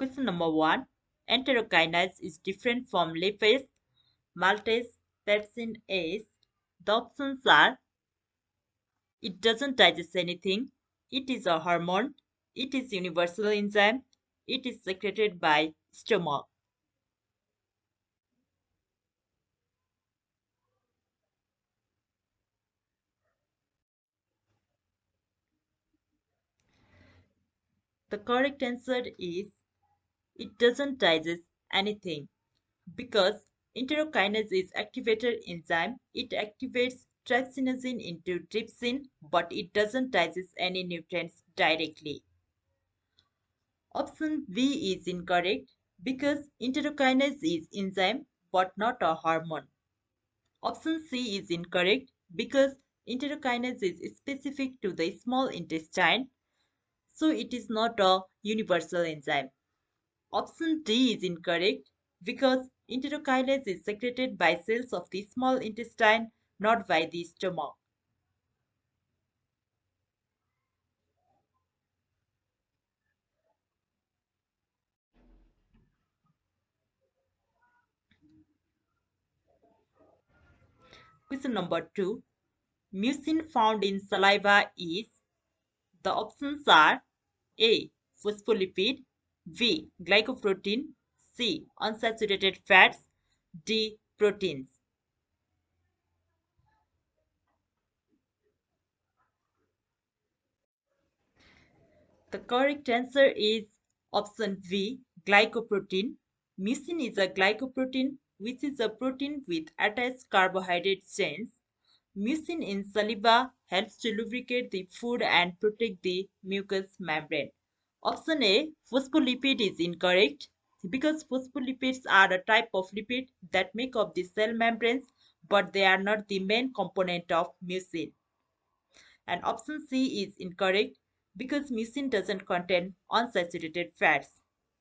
Question number 1. Enterokinase is different from lipase, maltase, pepsin A. The options are: it doesn't digest anything, it is a hormone, it is universal enzyme, it is secreted by stomach. The correct answer is it doesn't digest anything because enterokinase is activated enzyme. It activates trypsinogen into trypsin, but it doesn't digest any nutrients directly. Option B is incorrect because enterokinase is enzyme but not a hormone. Option C is incorrect because enterokinase is specific to the small intestine, so it is not a universal enzyme. Option D is incorrect because enterokinase is secreted by cells of the small intestine, not by the stomach. Question number 2. Mucin found in saliva is. The options are: A. Phospholipid, B. Glycoprotein, C. Unsaturated fats, D. Proteins. The correct answer is option B. Glycoprotein. Mucin is a glycoprotein which is a protein with attached carbohydrate chains. Mucin in saliva helps to lubricate the food and protect the mucous membrane. Option A, phospholipid, is incorrect because phospholipids are a type of lipid that make up the cell membranes, but they are not the main component of mucin. And option C is incorrect because mucin doesn't contain unsaturated fats.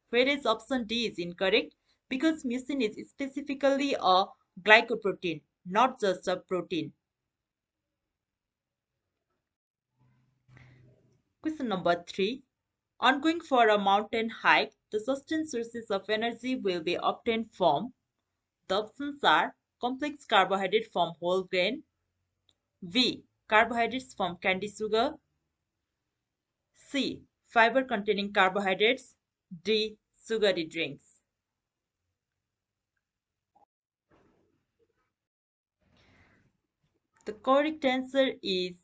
Whereas option D is incorrect because mucin is specifically a glycoprotein, not just a protein. Question number 3. On going for a mountain hike, the sustained sources of energy will be obtained from. The options are: complex carbohydrate from whole grain, B. Carbohydrates from candy sugar, C. Fiber containing carbohydrates, D. Sugary drinks. The correct answer is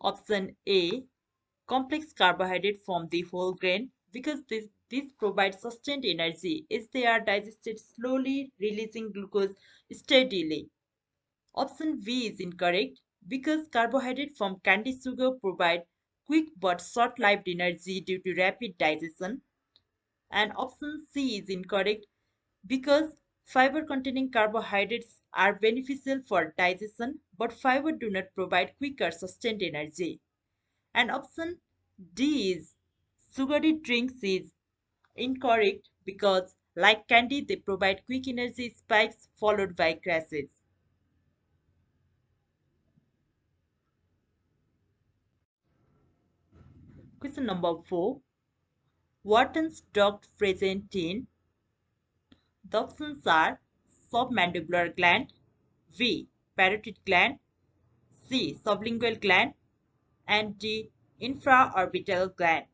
option A. Complex carbohydrate from the whole grain because this provides sustained energy as they are digested slowly, releasing glucose steadily. Option B is incorrect because carbohydrate from candy sugar provide quick but short-lived energy due to rapid digestion. And option C is incorrect because fiber containing carbohydrates are beneficial for digestion but fiber do not provide quick or sustained energy. And option D is sugary drinks is incorrect because like candy they provide quick energy spikes followed by crashes. Question number 4. Wharton's duct present in. The options are: submandibular gland, B. Parotid gland, C. Sublingual gland, and D. Infraorbital gland.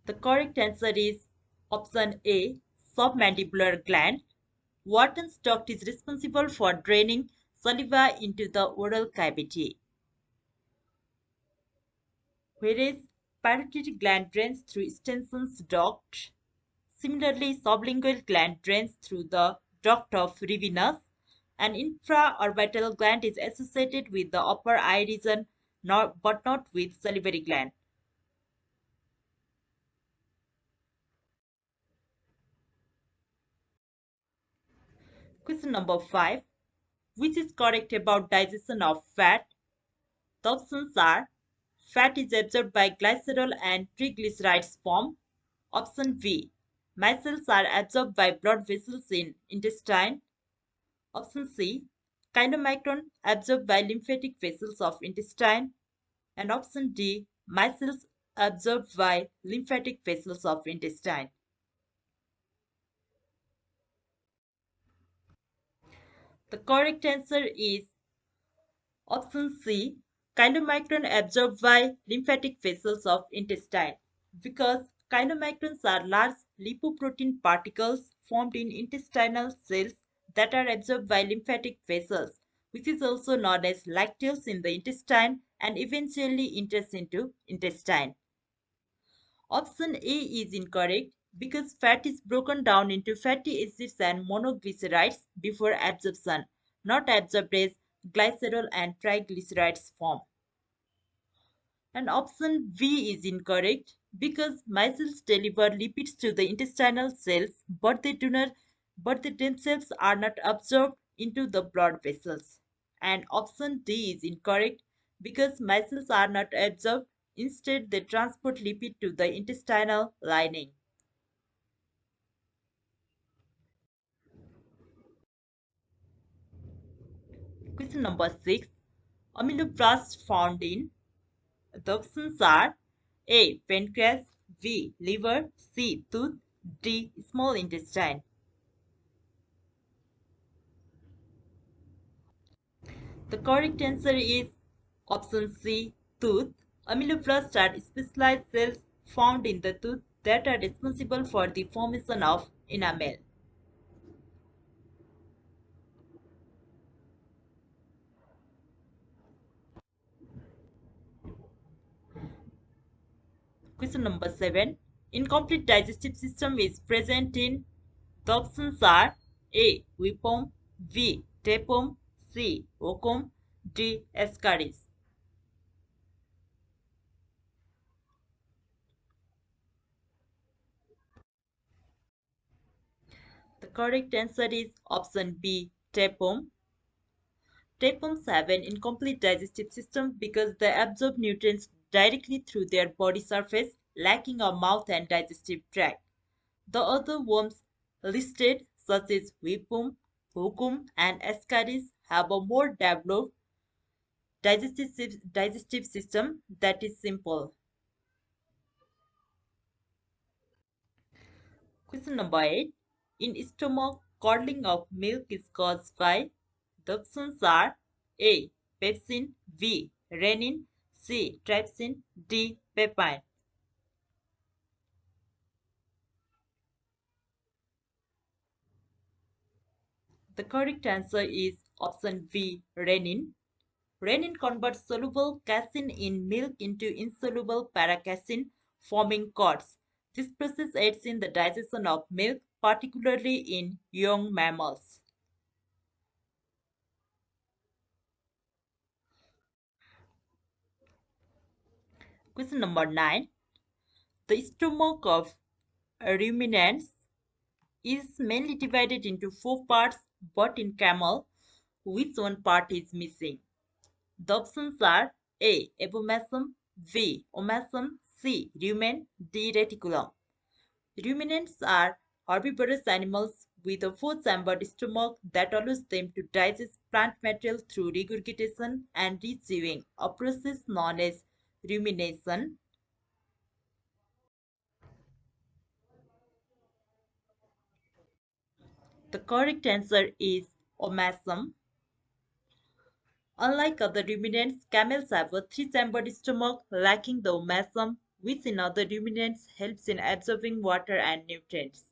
The correct answer is option A. Submandibular gland. Wharton's duct is responsible for draining saliva into the oral cavity, whereas parotid gland drains through Stenson's duct. Similarly, sublingual gland drains through the duct of Rivinus. An infraorbital gland is associated with the upper eye region, but not with salivary gland. Question number 5. Which is correct about digestion of fat? The options are: fat is absorbed by glycerol and triglycerides form. Option B. Micelles are absorbed by blood vessels in intestine. Option C. Chylomicron absorbed by lymphatic vessels of intestine. And option D. Micelles absorbed by lymphatic vessels of intestine. The correct answer is option C, chylomicron absorbed by lymphatic vessels of intestine. Because chylomicrons are large lipoprotein particles formed in intestinal cells that are absorbed by lymphatic vessels, which is also known as lacteals in the intestine and eventually enters into intestine. Option A is incorrect because fat is broken down into fatty acids and monoglycerides before absorption, not absorbed as glycerol and triglycerides form. And option B is incorrect because micelles deliver lipids to the intestinal cells, but they themselves are not absorbed into the blood vessels. And option D is incorrect because micelles are not absorbed, instead they transport lipid to the intestinal lining. Question number 6. Amyloblasts found in the options are A. Pancreas, B. Liver, C. Tooth, D. Small intestine. The correct answer is option C. Tooth. Amyloblasts are specialized cells found in the tooth that are responsible for the formation of enamel. Question number 7. Incomplete digestive system is present in the options are A. Weepom, B. Tapum, C. Ocum, D. Ascaris. The correct answer is option B. Tapum. Tapeworms have an incomplete digestive system because they absorb nutrients directly through their body surface, lacking a mouth and digestive tract. The other worms listed, such as Whipworm, Hookworm, and Ascaris, have a more developed digestive system that is simple. Question number 8. In stomach, curdling of milk is caused by the options are A. Pepsin, B. Renin, C. Trypsin, D. Pepine. The correct answer is option B. Renin. Renin converts soluble casein in milk into insoluble paracasein, forming curds. This process aids in the digestion of milk, particularly in young mammals. Question number 9. The stomach of ruminants is mainly divided into four parts, but in camel, which one part is missing? The options are A. Abomasum, B. Omasum, C. Rumen, D. Reticulum. Ruminants are herbivorous animals with a four-chambered stomach that allows them to digest plant material through regurgitation and rechewing, a process known as rumination. The correct answer is omasum. Unlike other ruminants, camels have a three-chambered stomach lacking the omasum, which in other ruminants helps in absorbing water and nutrients.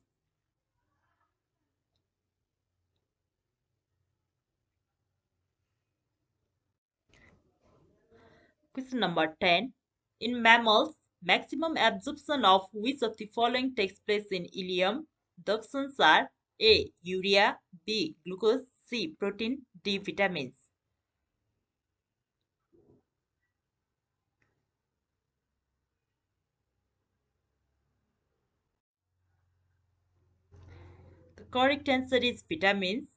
Question number 10. In mammals, maximum absorption of which of the following takes place in ileum? The options are A. Urea, B. Glucose, C. Protein, D. Vitamins. The correct answer is vitamins.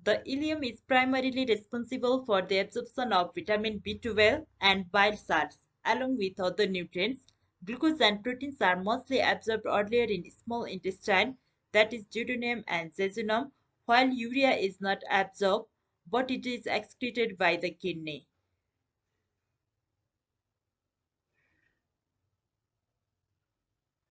The ileum is primarily responsible for the absorption of vitamin B12 and bile salts, along with other nutrients. Glucose and proteins are mostly absorbed earlier in small intestine, that is duodenum and jejunum, while urea is not absorbed, but it is excreted by the kidney.